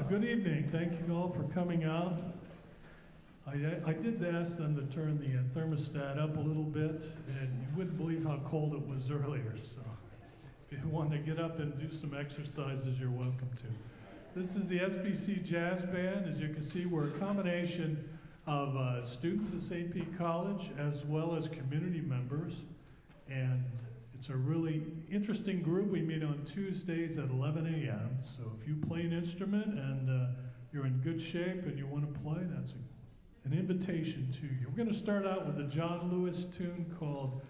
Good evening. Thank you all for coming out. I did ask them to turn the thermostat up a little bit, and you wouldn't believe how cold it was earlier. So if you want to get up and do some exercises, you're welcome to. This is the SPC Jazz Band. As you can see, we're a combination of students at St. Pete College as well as community members. And it's a really interesting group. We meet on Tuesdays at 11 a.m. So if you play an instrument and you're in good shape and you want to play, that's an invitation to you. We're going to start out with a John Lewis tune called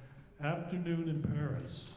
Afternoon in Paris.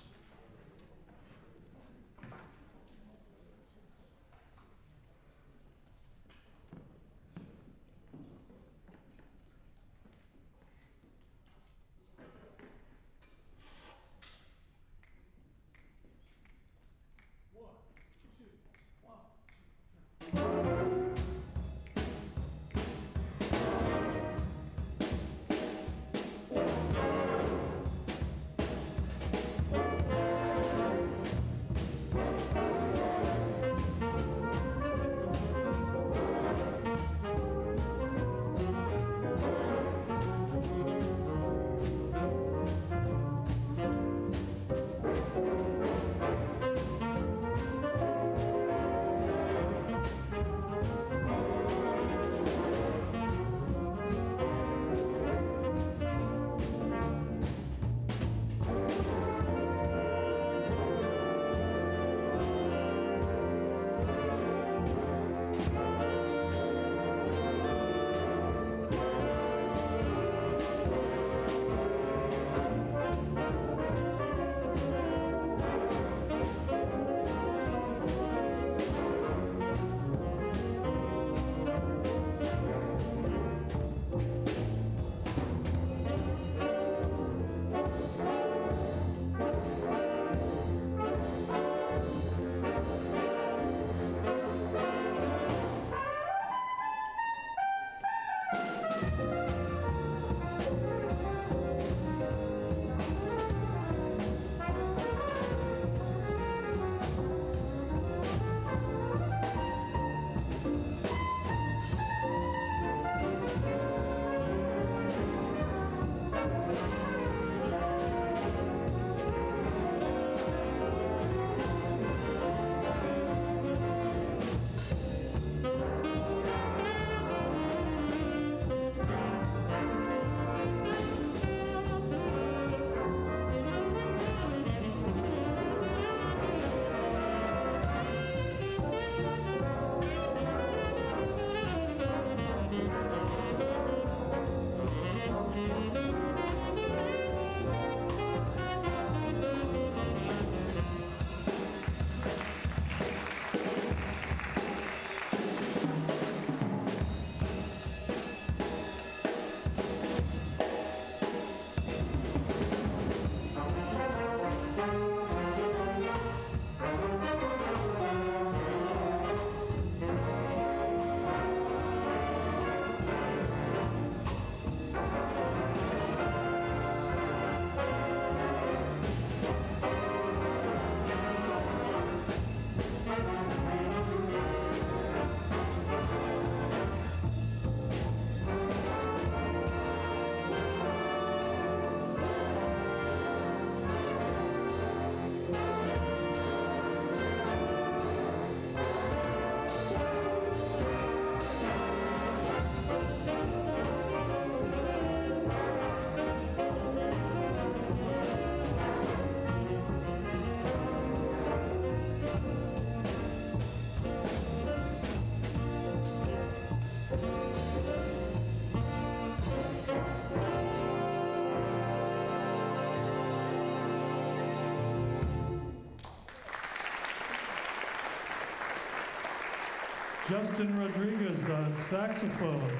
Justin Rodriguez on saxophone.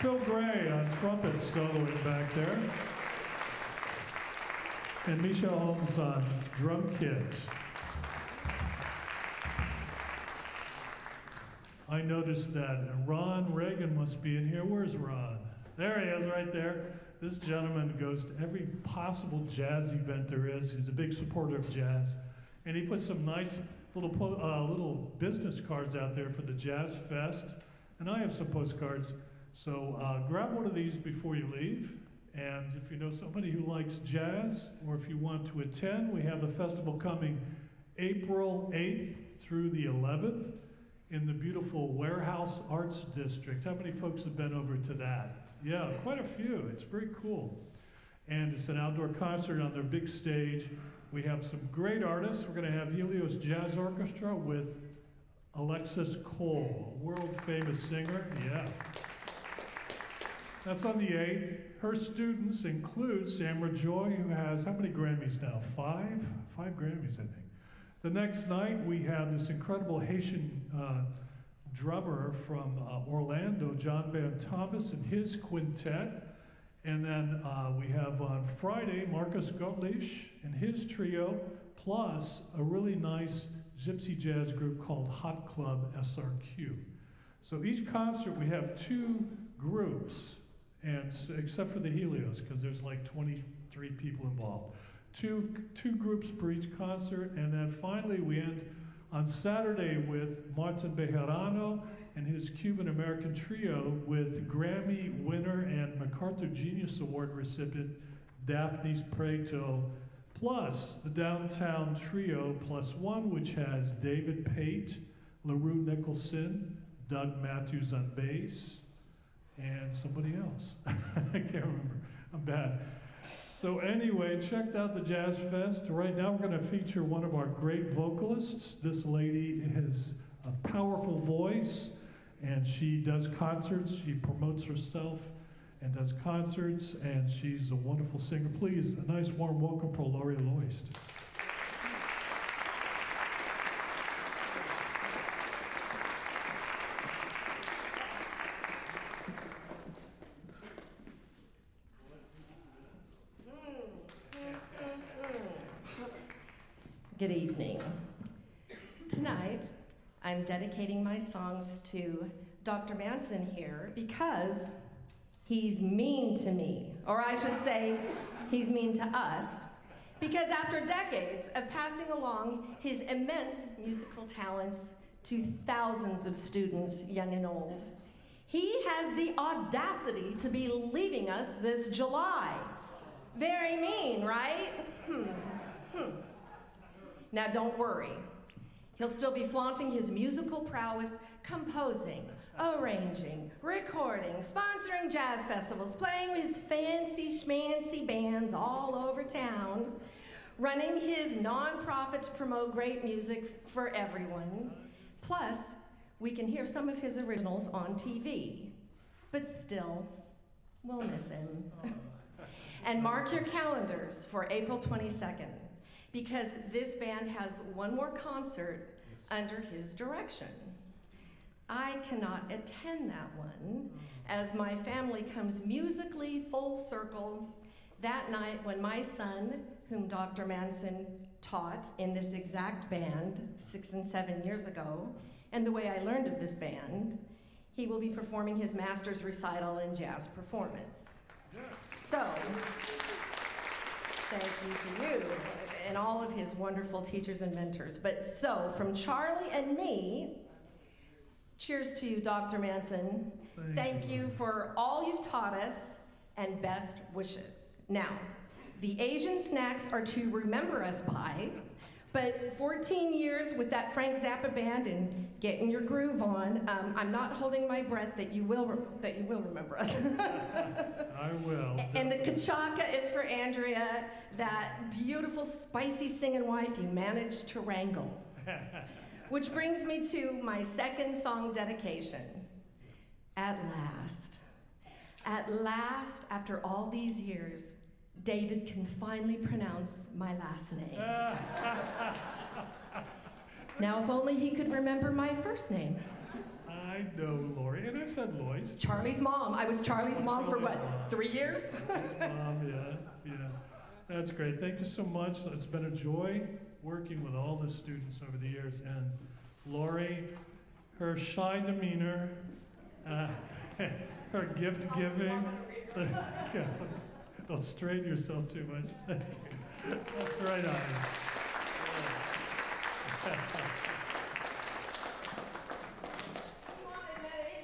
Phil Gray on trumpet soloing back there. And Misha Holmes on drum kit. I noticed that Ron Reagan must be in here. Where's Ron? There he is, right there. This gentleman goes to every possible jazz event there is. He's a big supporter of jazz. And he put some nice little business cards out there for the Jazz Fest, and I have some postcards. So grab one of these before you leave. And if you know somebody who likes jazz, or if you want to attend, we have the festival coming April 8th through the 11th in the beautiful Warehouse Arts District. How many folks have been over to that? Yeah, quite a few. It's very cool. And it's an outdoor concert on their big stage. We have some great artists. We're going to have Helios Jazz Orchestra with Alexis Cole, a world-famous singer. Yeah. That's on the 8th. Her students include Samra Joy, who has how many Grammys now? Five? 5 Grammys, I think. The next night, we have this incredible Haitian drummer from Orlando, John Van Thomas, and his quintet. And then we have on Friday, Marcus Gottlieb and his trio, plus a really nice gypsy jazz group called Hot Club SRQ. So each concert, we have 2 groups. And except for the Helios, because there's like 23 people involved. Two groups per each concert, and then finally we end on Saturday with Martin Bejarano and his Cuban-American trio with Grammy winner and MacArthur Genius Award recipient Daphnis Preto, plus the Downtown Trio +1, which has David Pate, LaRue Nicholson, Doug Matthews on bass, and somebody else. I can't remember. I'm bad. So anyway, checked out the Jazz Fest. Right now we're going to feature one of our great vocalists. This lady has a powerful voice, and she does concerts. She promotes herself and does concerts, and she's a wonderful singer. Please, a nice warm welcome for Laurie Loist. Good evening. Tonight, I'm dedicating my songs to Dr. Manson here because he's mean to me, or I should say, he's mean to us, because after decades of passing along his immense musical talents to thousands of students, young and old, he has the audacity to be leaving us this July. Very mean, right? Now don't worry. He'll still be flaunting his musical prowess, composing, arranging, recording, sponsoring jazz festivals, playing with his fancy schmancy bands all over town, running his nonprofit to promote great music for everyone. Plus, we can hear some of his originals on TV. But still, we'll miss him. And mark your calendars for April 22nd. Because this band has one more concert under his direction. I cannot attend that one, as my family comes musically full circle that night when my son, whom Dr. Manson taught in this exact band 6 and 7 years ago, and the way I learned of this band, he will be performing his master's recital in jazz performance. So, thank you to you and all of his wonderful teachers and mentors. But so, from Charlie and me, cheers to you, Dr. Manson. Thank you for all you've taught us, and best wishes. Now, the Asian snacks are to remember us by, but 14 years with that Frank Zappa band and getting your groove on, I'm not holding my breath that you will remember us. I will. And the kachaka is for Andrea, that beautiful, spicy singing wife you managed to wrangle. Which brings me to my second song dedication. At last, after all these years, David can finally pronounce my last name. Now, if only he could remember my first name. I know, Lori, and I said Lois. Charlie's mom. I was Charlie's mom for what, 3 years? Mom, yeah. That's great. Thank you so much. It's been a joy working with all the students over the years. And Lori, her shy demeanor, her gift giving. Don't strain yourself too much. That's right on. He's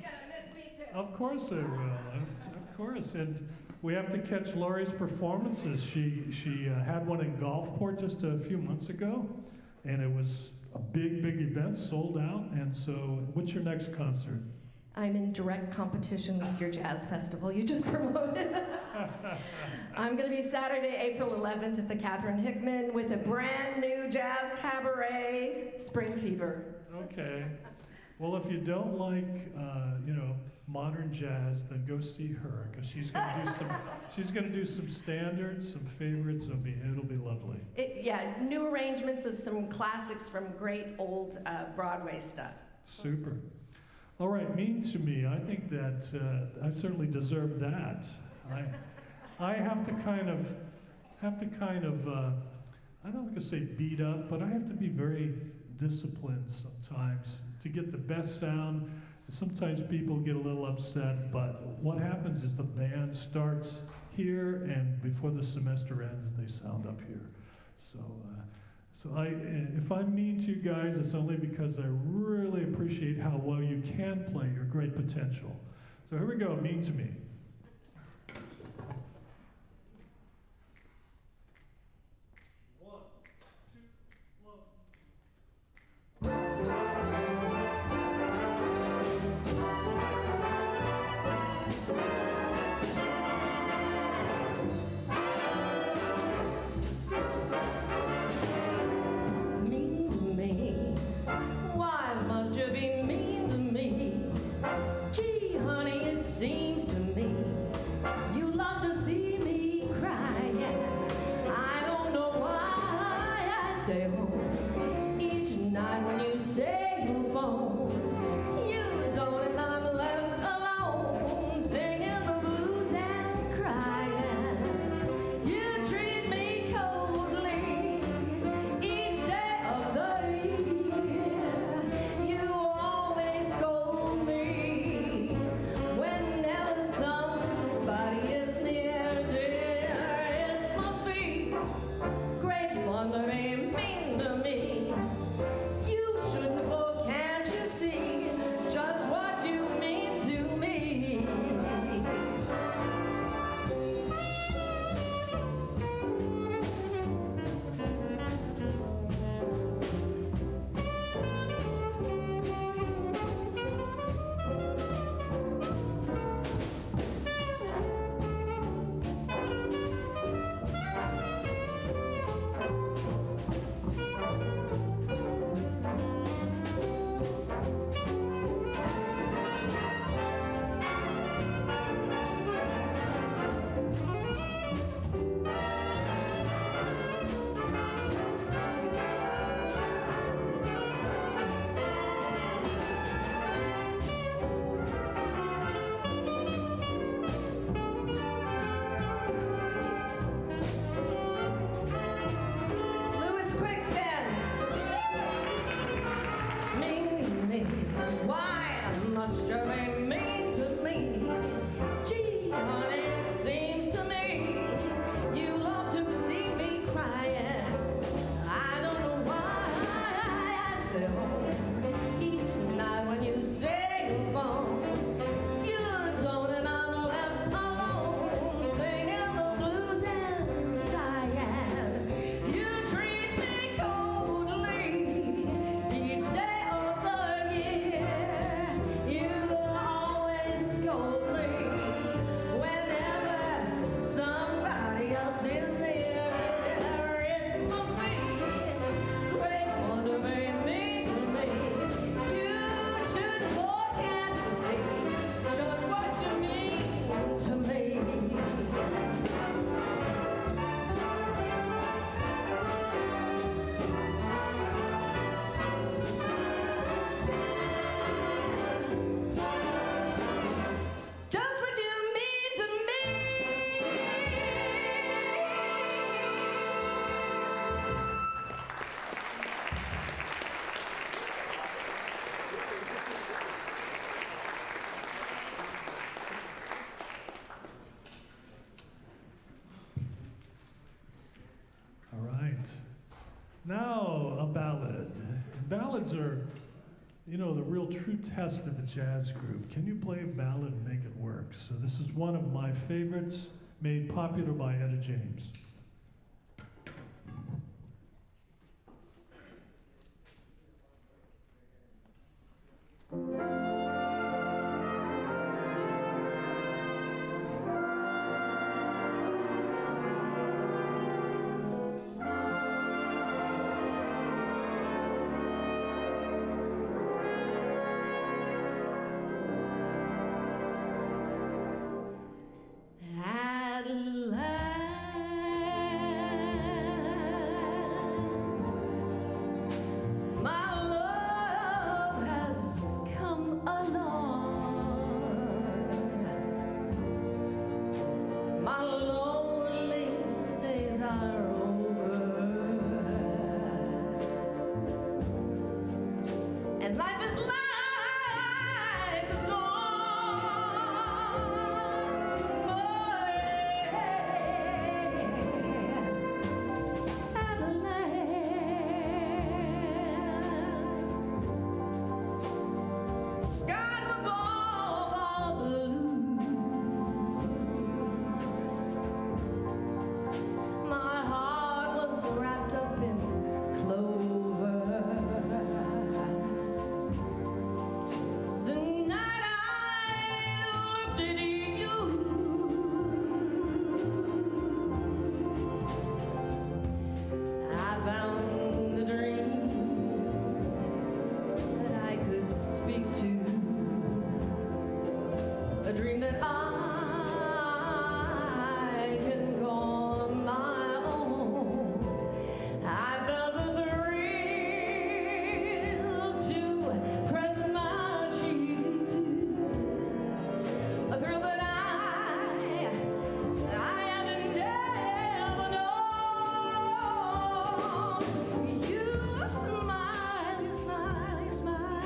gonna miss me too. Of course I will. Of course. And we have to catch Lori's performances. She had one in Gulfport just a few months ago, and it was a big, big event, sold out. And so, what's your next concert? I'm in direct competition with your jazz festival you just promoted. I'm going to be Saturday, April 11th at the Catherine Hickman with a brand new jazz cabaret, Spring Fever. Okay. Well, if you don't like, modern jazz, then go see her, because she's going to do some standards, some favorites. It'll be lovely. New arrangements of some classics from great old Broadway stuff. Super. All right, Mean to Me. I think that I certainly deserve that. I have to kind of, I don't want to say beat up, but I have to be very disciplined sometimes to get the best sound. Sometimes people get a little upset, but what happens is the band starts here, and before the semester ends, they sound up here. If I'm mean to you guys, it's only because I really appreciate how well you can play your great potential. So here we go, Mean to Me. Seems to me you love to see me crying. I don't know why I stay home each night when you say you'll phone. You don't, and I'm left alone singing the blues and crying. You treat me coldly each day of the year. You always scold me whenever some ballads are, you know, the real true test of a jazz group. Can you play a ballad and make it work? So this is one of my favorites, made popular by Etta James. At last, my love has come along. My lonely days are over, and life is like a song. Oh, yeah. At last, skies above are blue. My heart was wrapped up in clover. The night I lifted you, I found a dream that I could speak to, a dream that I can call my own. I felt a thrill to press my cheek to, a thrill that I had never known. You smile, you smile, you smile.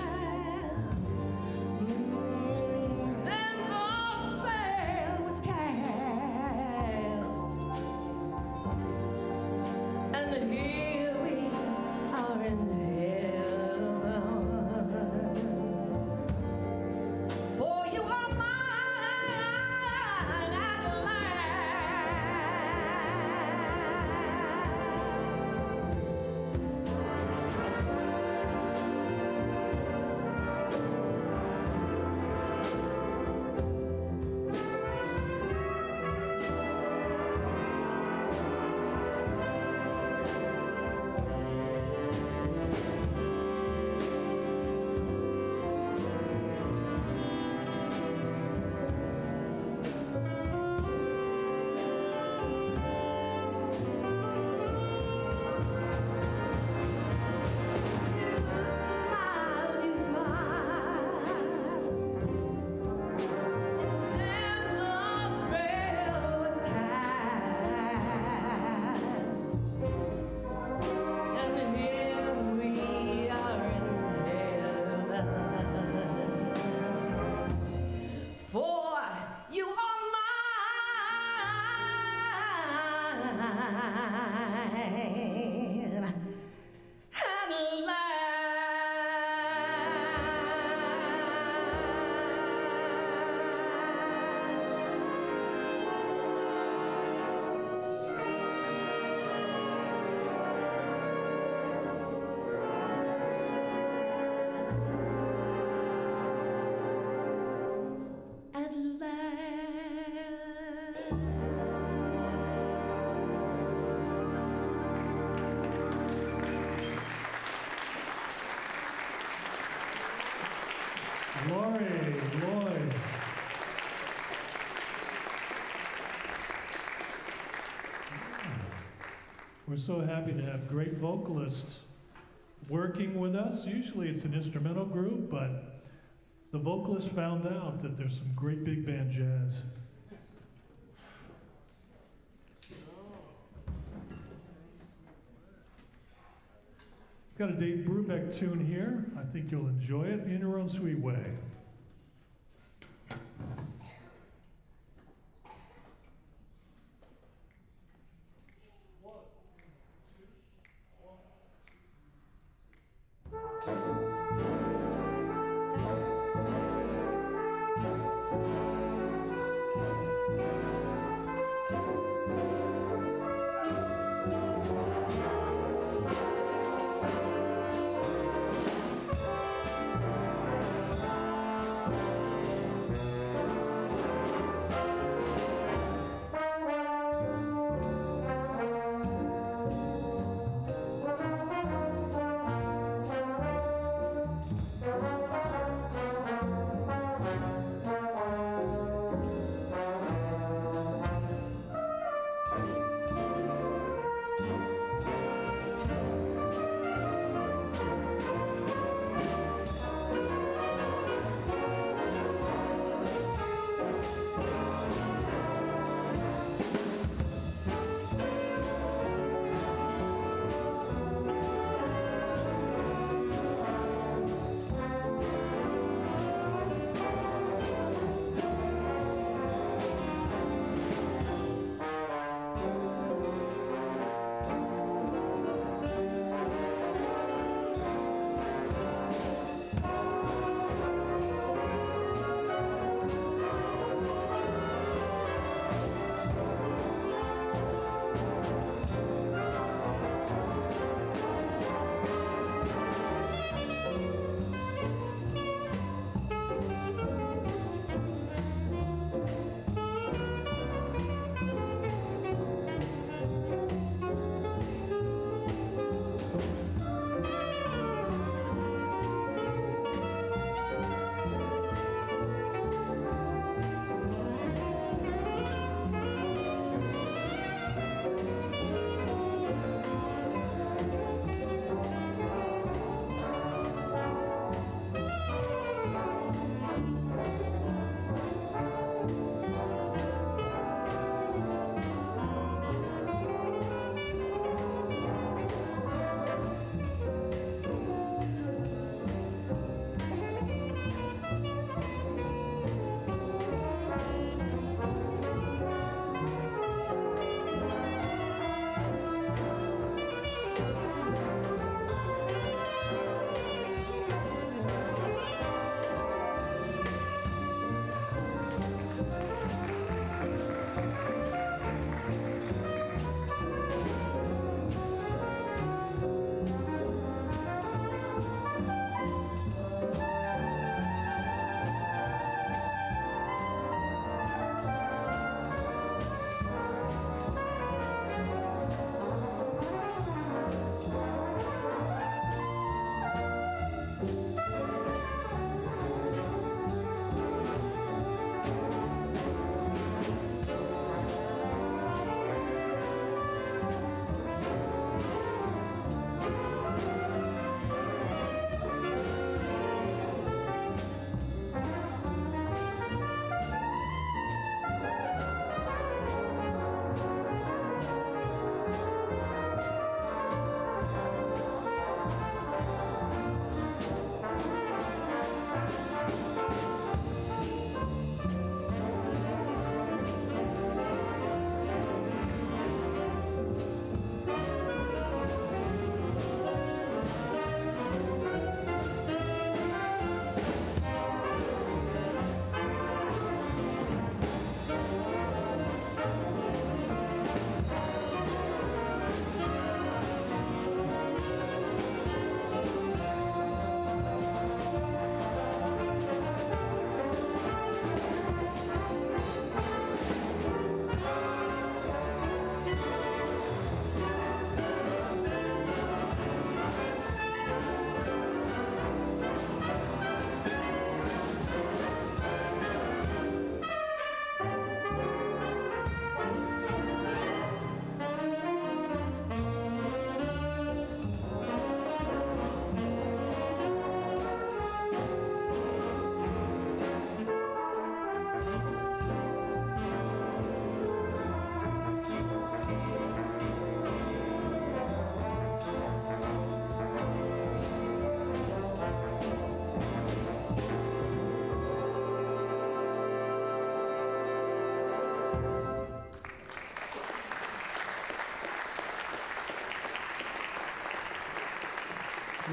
Then the spell was cast, and here we are in heaven. For you are mine at last. You smile, and then the spell was cast, and here we are in heaven. For you are mine at Lori, Lloyd. We're so happy to have great vocalists working with us. Usually it's an instrumental group, but the vocalist found out that there's some great big band jazz. Got a Dave Brubeck tune here. I think you'll enjoy it in your own sweet way. One, two, one, two.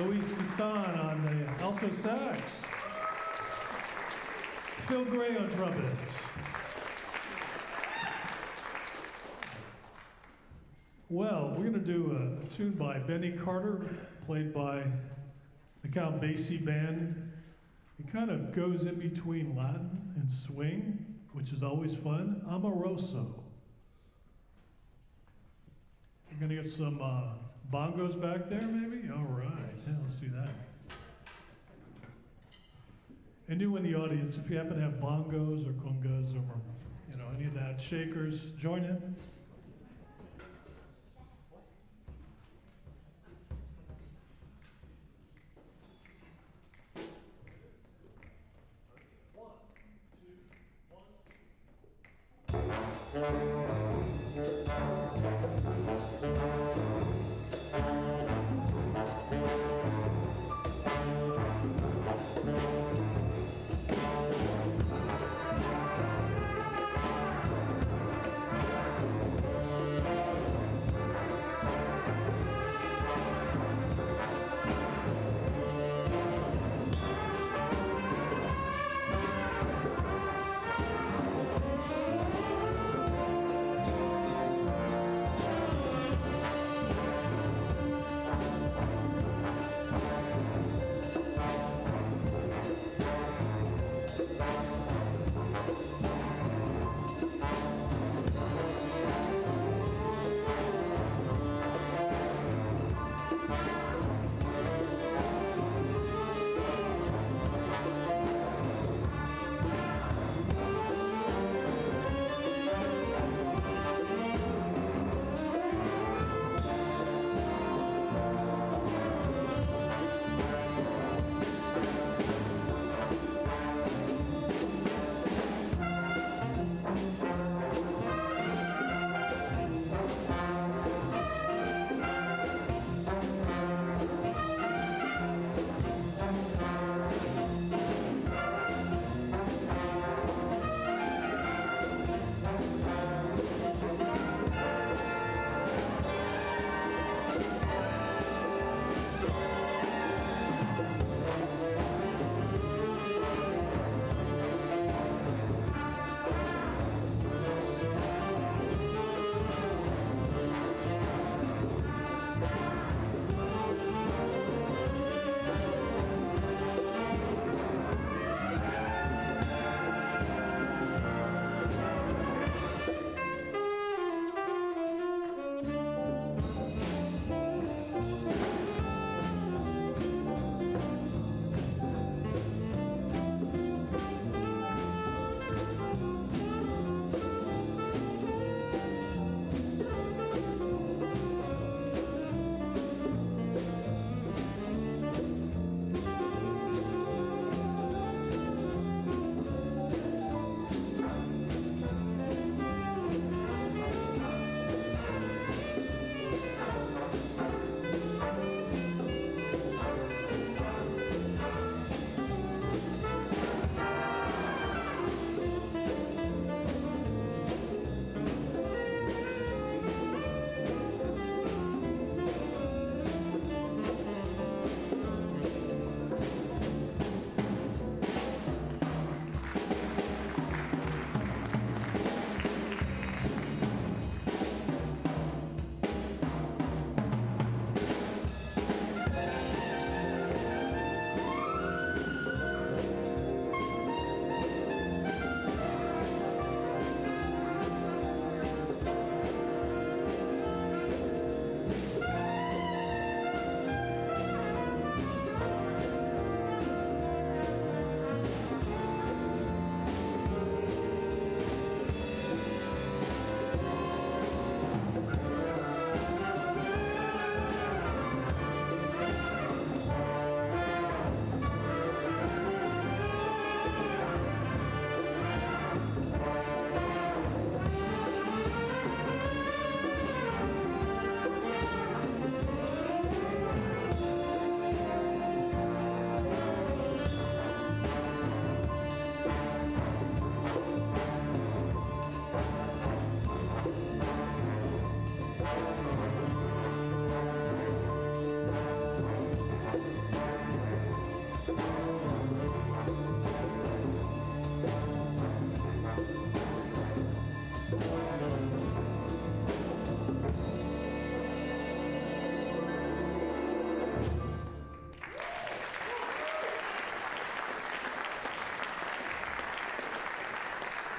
Luis Guitan on the alto sax. Phil Gray on trumpet. Well, we're going to do a tune by Benny Carter, played by the Count Basie Band. It kind of goes in between Latin and swing, which is always fun. Amoroso. We're going to get some bongos back there, maybe? All right, yeah, let's do that. And you in the audience, if you happen to have bongos or congas or, any of that, shakers, join in.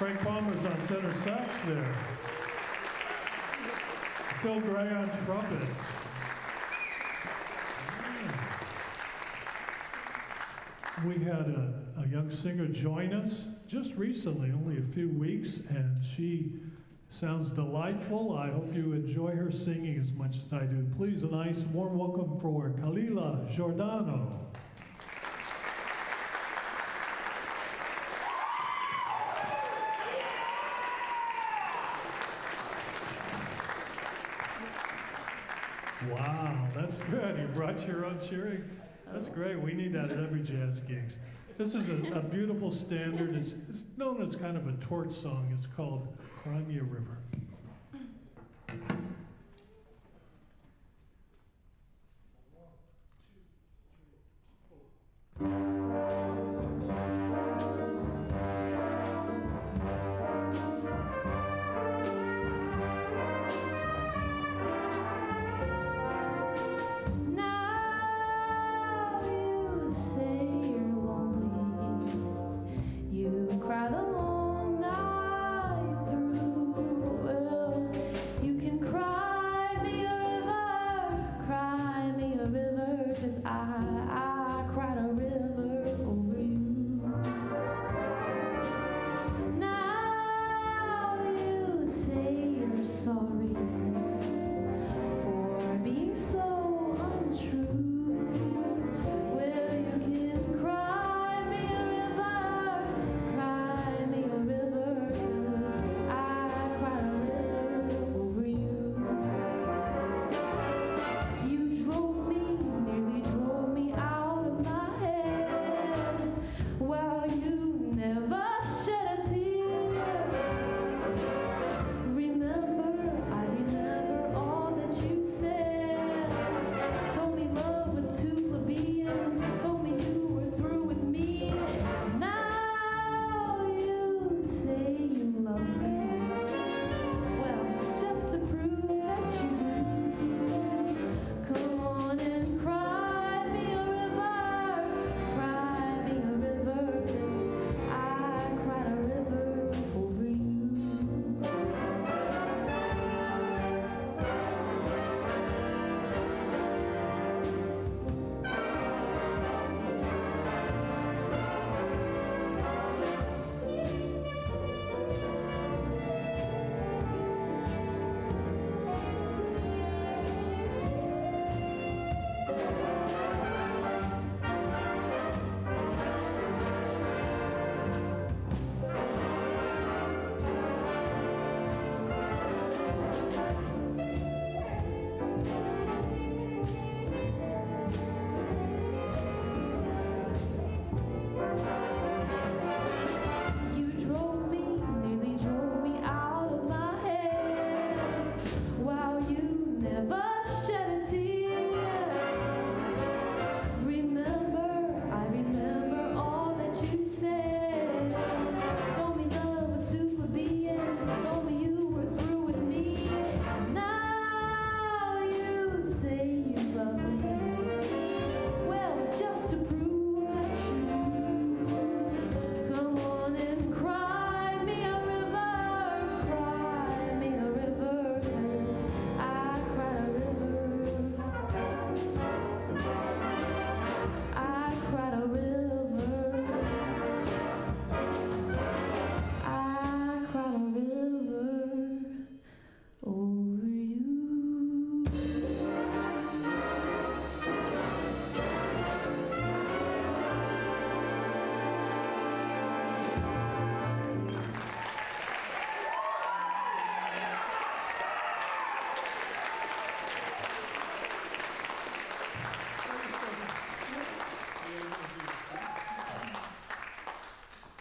Frank Palmer's on tenor sax there. Phil Gray on trumpet. We had a young singer join us just recently, only a few weeks, and she sounds delightful. I hope you enjoy her singing as much as I do. Please, a nice warm welcome for Kalila Giordano. Wow, that's good. You brought your own cheering? That's great. We need that at every jazz gigs. This is a beautiful standard. It's known as kind of a torch song. It's called Cry Me a River.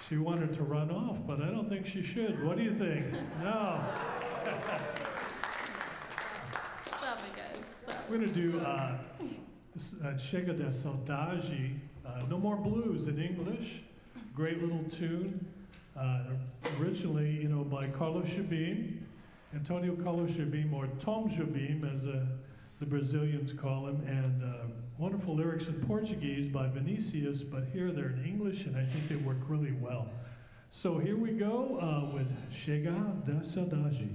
She wanted to run off, but I don't think she should. What do you think? No. We're going to do Chega da Saudade, No More Blues in English. Great little tune. Originally, by Carlos Jobim, Antonio Carlos Jobim, or Tom Jobim, as the Brazilians call him, and wonderful lyrics in Portuguese by Vinicius, but here they're in English, and I think they work really well. So here we go with Chega da Saudade.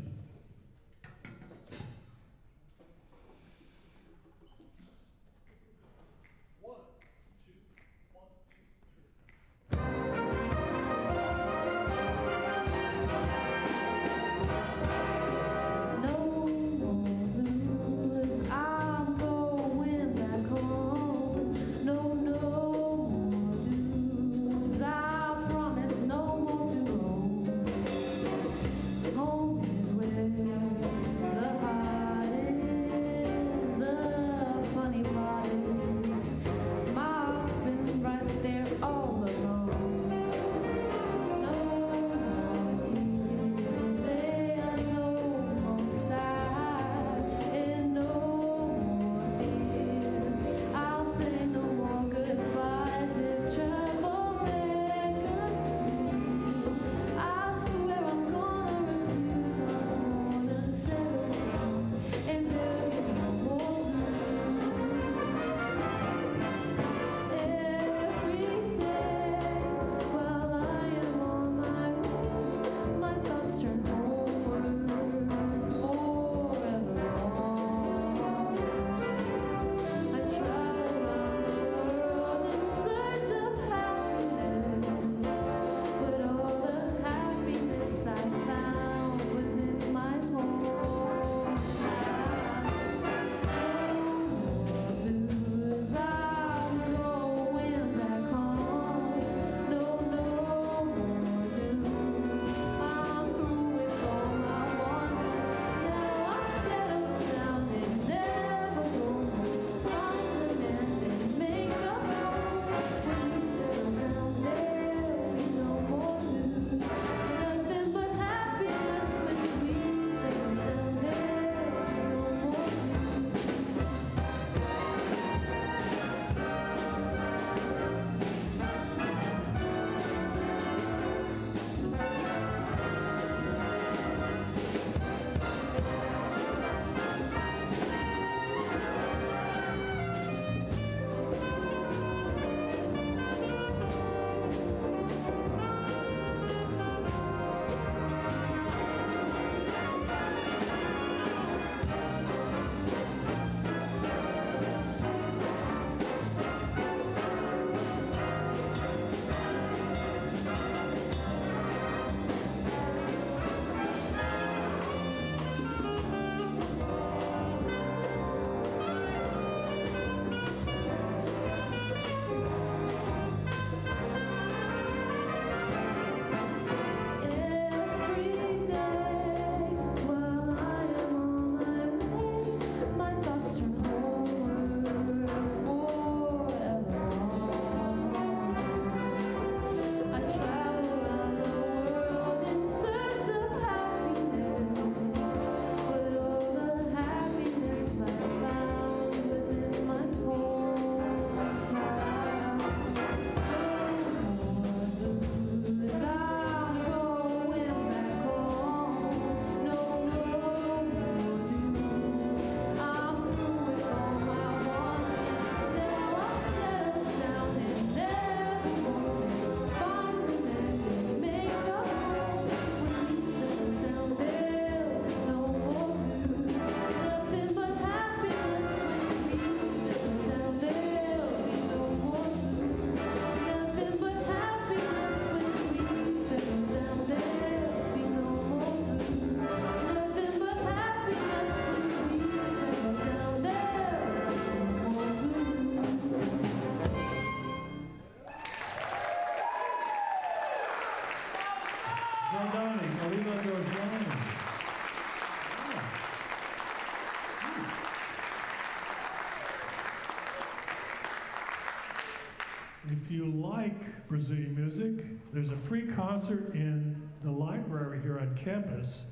If you like Brazilian music, there's a free concert in the library here on campus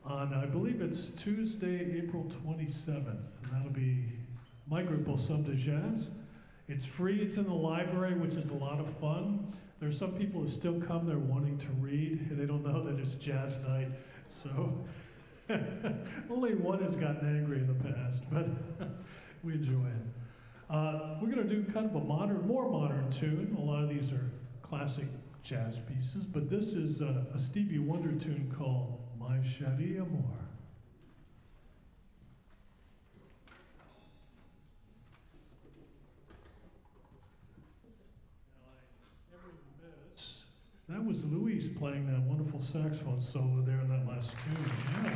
on, I believe it's Tuesday, April 27th, and that'll be my group, Au Som de Jazz. It's free, it's in the library, which is a lot of fun. There's some people who still come there wanting to read, and they don't know that it's jazz night, so only one has gotten angry in the past, but we enjoy it. We're going to do kind of a more modern tune. A lot of these are classic jazz pieces, but this is a Stevie Wonder tune called My Chérie Amour. That was Luis playing that wonderful saxophone solo there in that last tune. Yeah.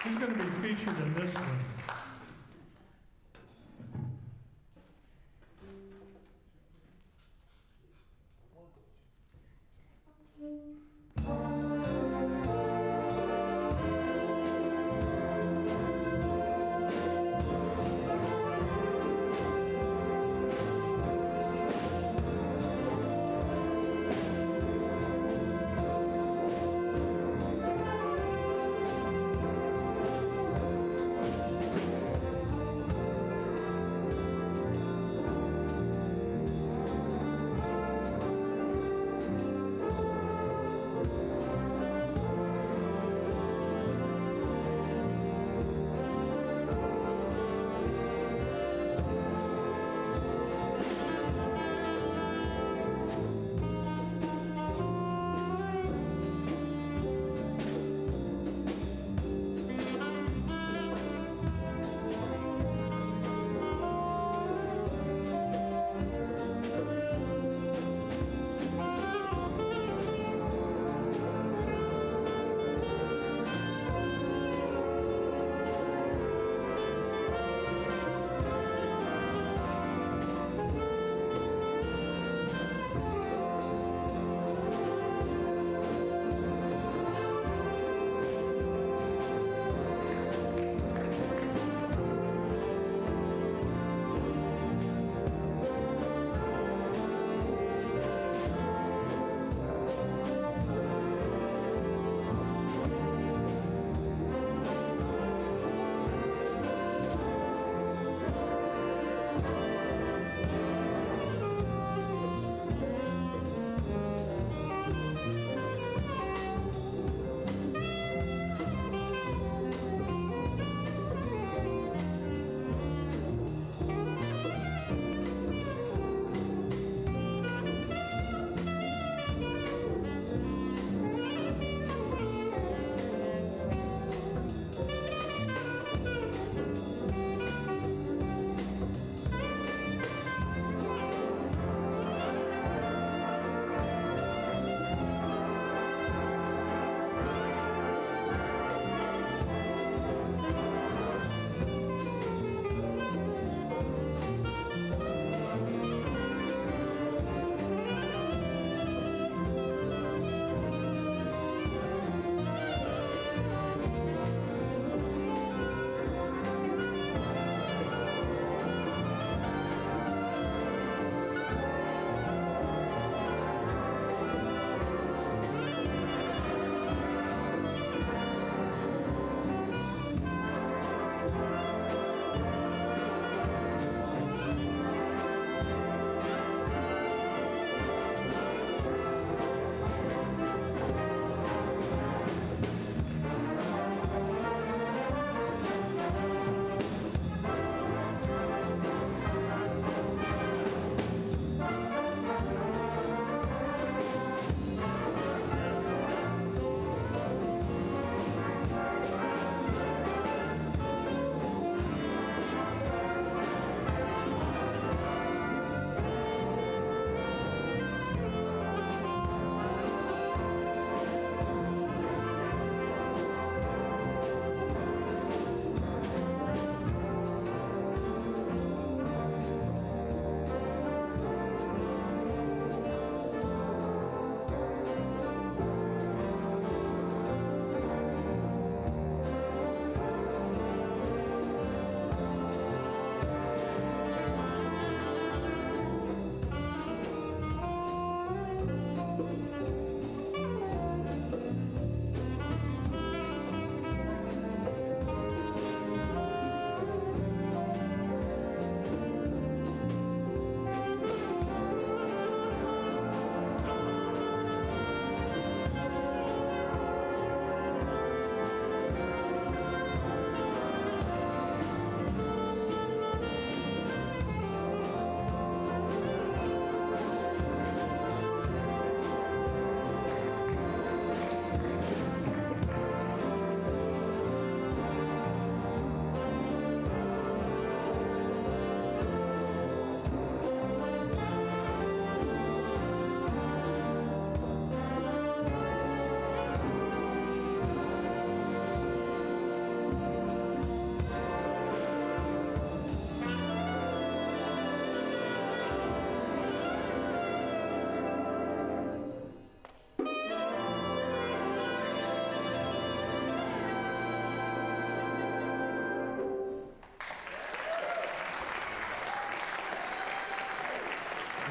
He's going to be featured in this one.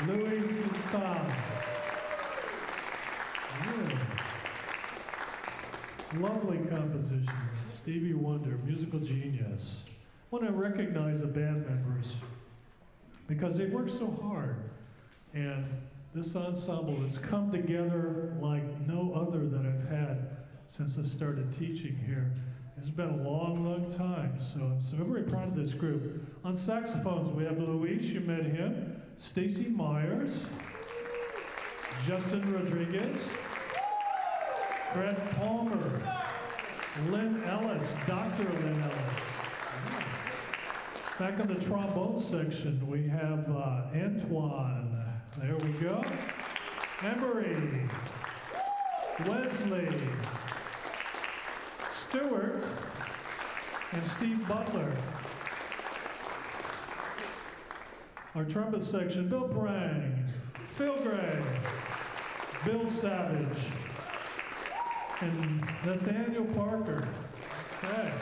Louis Gustave. Yeah. Lovely composition. Stevie Wonder, musical genius. I want to recognize the band members because they work so hard. And this ensemble has come together like no other that I've had since I started teaching here. It's been a long, long time, so I'm very proud of this group. On saxophones, we have Luis, you met him, Stacy Myers, Justin Rodriguez, Fred Palmer, Lynn Ellis, Dr. Lynn Ellis. Back in the trombone section, we have Antoine. There we go. Emery, Wesley, Stewart, and Steve Butler. Our trumpet section, Bill Brang, Phil Gray, Bill Savage, and Nathaniel Parker. Okay.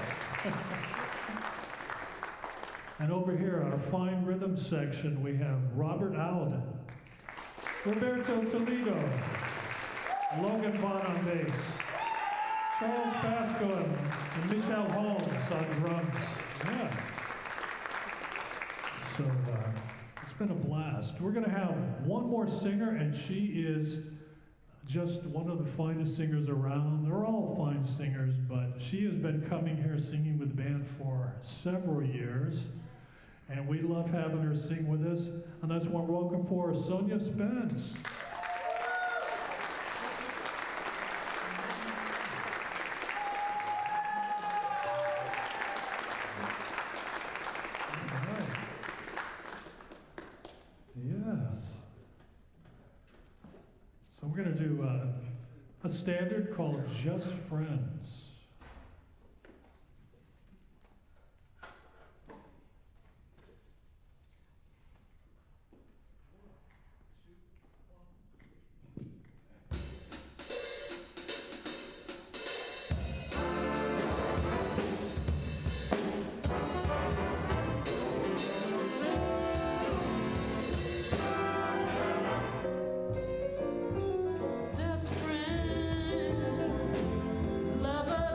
And over here, our fine rhythm section, we have Robert Alden, Roberto Toledo, Logan Vaughn on bass, Charles Pasco and Michelle Holmes on drums. Yeah. So it's been a blast. We're going to have one more singer, and she is just one of the finest singers around. They're all fine singers, but she has been coming here singing with the band for several years. And we love having her sing with us. And that's one welcome for Sonia Spence. All right. Yes. So we're going to do a standard called Just Friends. Just friends, lovers.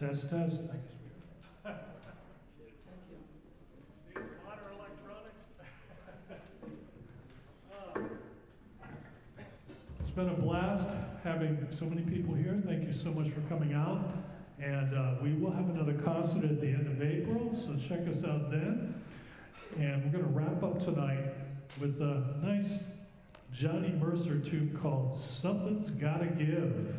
Test, test. I guess we are. These modern electronics. It's been a blast having so many people here. Thank you so much for coming out. And we will have another concert at the end of April, so check us out then. And we're going to wrap up tonight with a nice Johnny Mercer tune called Something's Gotta Give.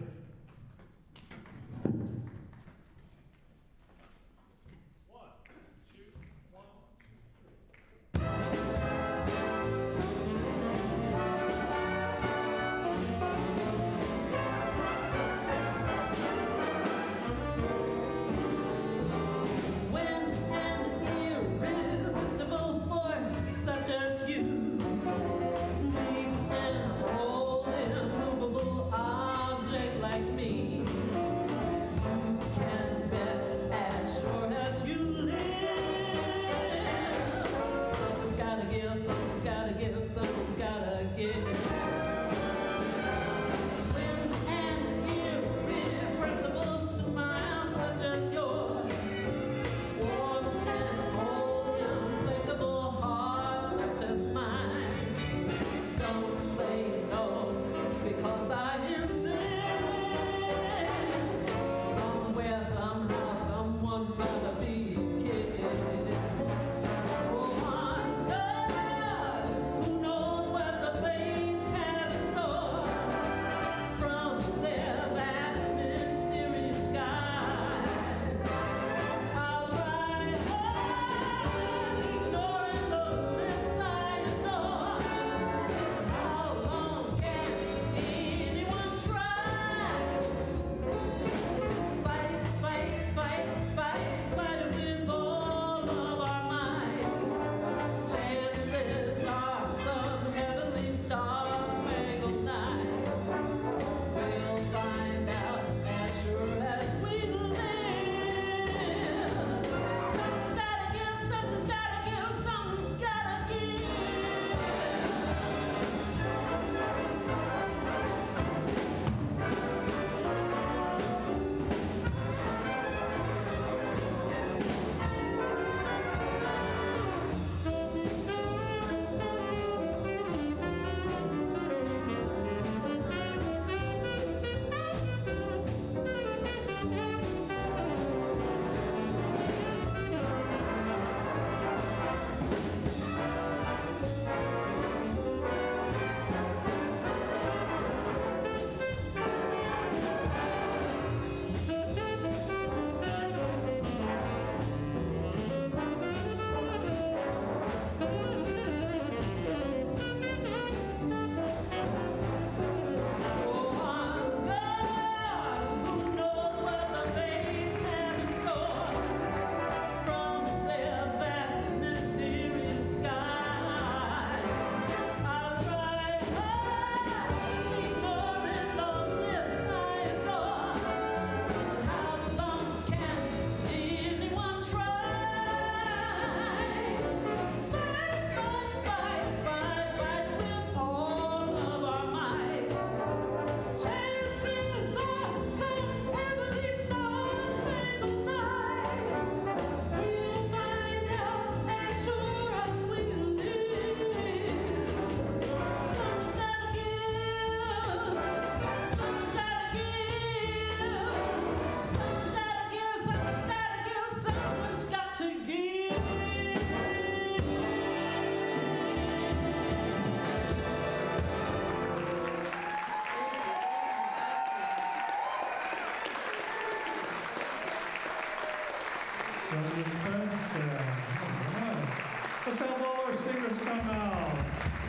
Let's have all our singers come out.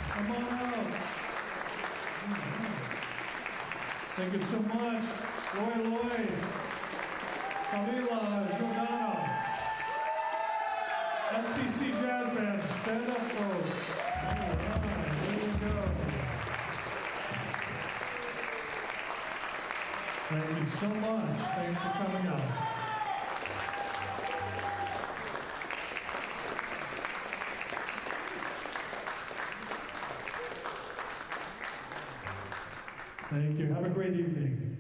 Come on out. Thank you so much. Loy, Camila, Giordano. SPC Jazz Band, stand up, folks. All right, here we go. Thank you so much. Thanks for coming out. Thank you. Have a great evening.